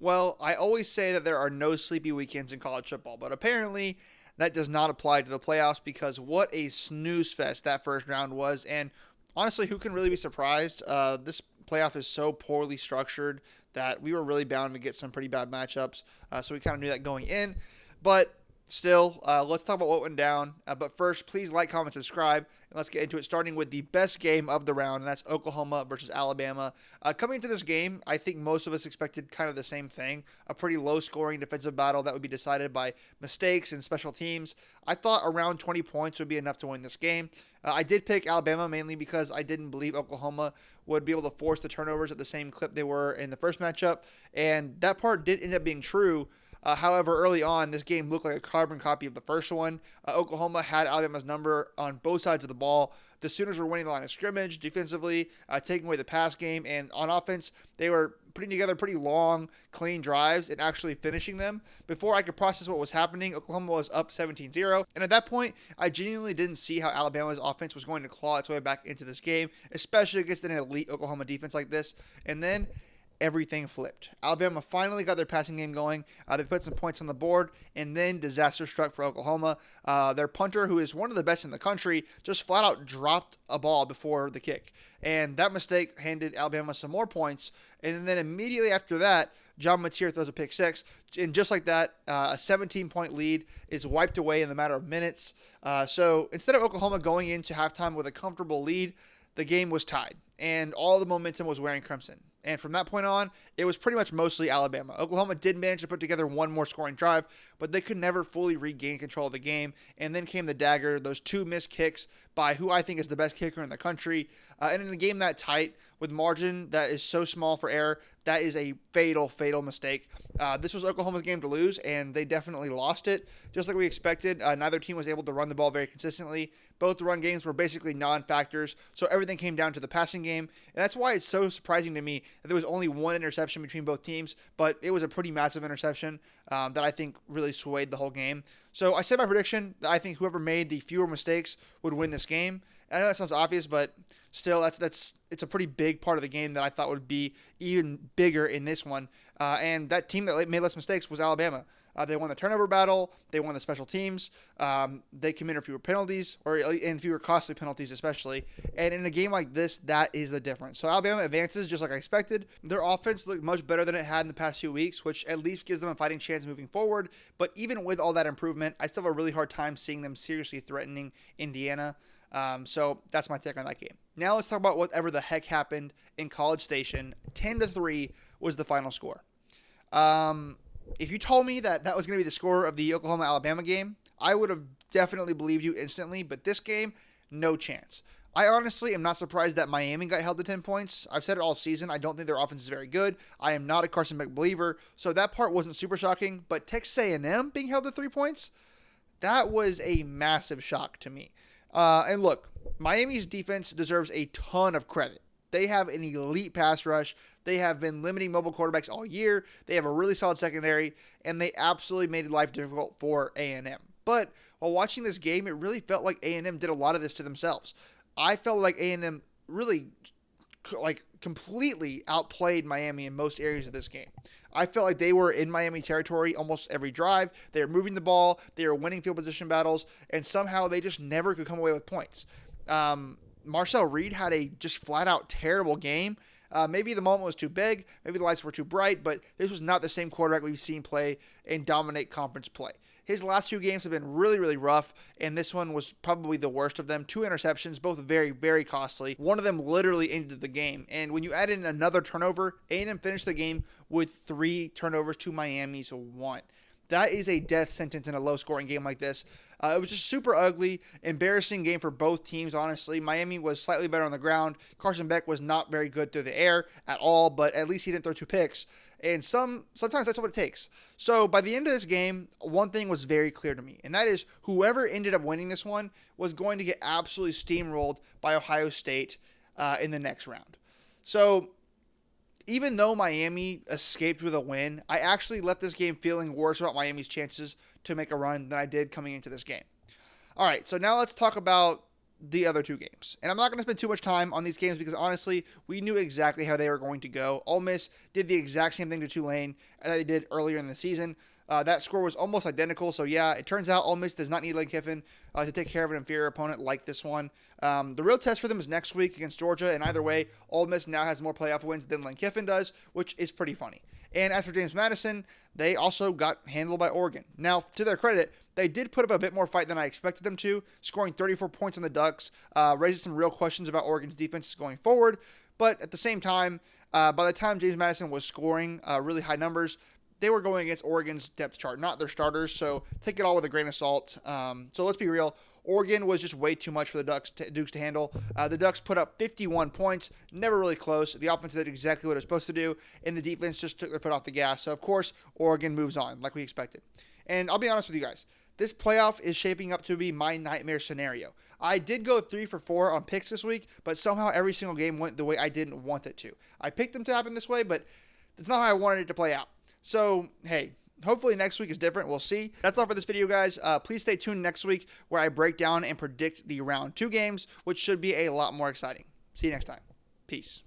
Well, I always say that there are no sleepy weekends in college football, but apparently that does not apply to the playoffs because what a snooze fest that first round was. And honestly, who can really be surprised? This playoff is so poorly structured that we were really bound to get some pretty bad matchups. So we kind of knew that going in. But still, let's talk about what went down. But first, please like, comment, subscribe, and let's get into it, starting with the best game of the round, and that's Oklahoma versus Alabama. Coming into this game, I think most of us expected kind of the same thing, a pretty low-scoring defensive battle that would be decided by mistakes and special teams. I thought around 20 points would be enough to win this game. I did pick Alabama mainly because I didn't believe Oklahoma would be able to force the turnovers at the same clip they were in the first matchup, and that part did end up being true. However, early on, this game looked like a carbon copy of the first one. Oklahoma had Alabama's number on both sides of the ball. The Sooners were winning the line of scrimmage defensively, taking away the pass game, and on offense, they were putting together pretty long, clean drives and actually finishing them. Before I could process what was happening, Oklahoma was up 17-0, and at that point, I genuinely didn't see how Alabama's offense was going to claw its way back into this game, especially against an elite Oklahoma defense like this. And then everything flipped. Alabama finally got their passing game going. They put some points on the board, and then disaster struck for Oklahoma. Their punter, who is one of the best in the country, just flat out dropped a ball before the kick. And that mistake handed Alabama some more points. And then immediately after that, John Mateer throws a pick six. And just like that, a 17-point lead is wiped away in the matter of minutes. So instead of Oklahoma going into halftime with a comfortable lead, the game was tied, and all the momentum was wearing crimson. And from that point on, it was pretty much mostly Alabama. Oklahoma did manage to put together one more scoring drive, but they could never fully regain control of the game. And then came the dagger, those two missed kicks by who I think is the best kicker in the country. And in a game that tight, with margin that is so small for error, that is a fatal, fatal mistake. This was Oklahoma's game to lose, and they definitely lost it. Just like we expected, neither team was able to run the ball very consistently. Both run games were basically non-factors, so everything came down to the passing game. And that's why it's so surprising to me that there was only one interception between both teams, but it was a pretty massive interception that I think really swayed the whole game. So I said my prediction that I think whoever made the fewer mistakes would win this game. I know that sounds obvious, but still, it's a pretty big part of the game that I thought would be even bigger in this one. And that team that made less mistakes was Alabama. They won the turnover battle. They won the special teams. They committed fewer penalties, and fewer costly penalties especially. And in a game like this, that is the difference. So Alabama advances just like I expected. Their offense looked much better than it had in the past few weeks, which at least gives them a fighting chance moving forward. But even with all that improvement, I still have a really hard time seeing them seriously threatening Indiana. So that's my take on that game. Now let's talk about whatever the heck happened in College Station. 10-3 was the final score. If you told me that that was going to be the score of the Oklahoma-Alabama game, I would have definitely believed you instantly, but this game, no chance. I honestly am not surprised that Miami got held to 10 points. I've said it all season. I don't think their offense is very good. I am not a Carson Beck believer, so that part wasn't super shocking. But Texas A&M being held to 3 points, that was a massive shock to me. And look, Miami's defense deserves a ton of credit. They have an elite pass rush. They have been limiting mobile quarterbacks all year. They have a really solid secondary, and they absolutely made life difficult for A&M. But while watching this game, it really felt like A&M did a lot of this to themselves. I felt like A&M really completely outplayed Miami in most areas of this game. I felt like they were in Miami territory almost every drive. They were moving the ball. They were winning field position battles, and somehow they just never could come away with points. Marcel Reed had a just flat-out terrible game. Maybe the moment was too big. Maybe the lights were too bright, but this was not the same quarterback we've seen play and dominate conference play. His last 2 games have been really, really rough, and this one was probably the worst of them. 2 interceptions, both very, very costly. One of them literally ended the game. And when you add in another turnover, A&M finished the game with 3 turnovers to Miami's 1. That is a death sentence in a low-scoring game like this. It was just super ugly, embarrassing game for both teams, honestly. Miami was slightly better on the ground. Carson Beck was not very good through the air at all, but at least he didn't throw 2 picks. And sometimes that's what it takes. So by the end of this game, one thing was very clear to me, and that is whoever ended up winning this one was going to get absolutely steamrolled by Ohio State in the next round. So even though Miami escaped with a win, I actually left this game feeling worse about Miami's chances to make a run than I did coming into this game. All right, so now let's talk about the other two games. And I'm not going to spend too much time on these games because honestly, we knew exactly how they were going to go. Ole Miss did the exact same thing to Tulane that they did earlier in the season. That score was almost identical. So yeah, it turns out Ole Miss does not need Lane Kiffin to take care of an inferior opponent like this one. The real test for them is next week against Georgia. And either way, Ole Miss now has more playoff wins than Lane Kiffin does, which is pretty funny. And as for James Madison, they also got handled by Oregon. Now, to their credit, they did put up a bit more fight than I expected them to, scoring 34 points on the Ducks, raising some real questions about Oregon's defense going forward. But at the same time, by the time James Madison was scoring really high numbers, they were going against Oregon's depth chart, not their starters, so take it all with a grain of salt. So let's be real. Oregon was just way too much for the Dukes to handle. The Ducks put up 51 points, never really close. The offense did exactly what it was supposed to do, and the defense just took their foot off the gas. So, of course, Oregon moves on, like we expected. And I'll be honest with you guys. This playoff is shaping up to be my nightmare scenario. I did go 3 for 4 on picks this week, but somehow every single game went the way I didn't want it to. I picked them to happen this way, but that's not how I wanted it to play out. So, hey, hopefully next week is different. We'll see. That's all for this video, guys. Please stay tuned next week where I break down and predict the round 2 games, which should be a lot more exciting. See you next time. Peace.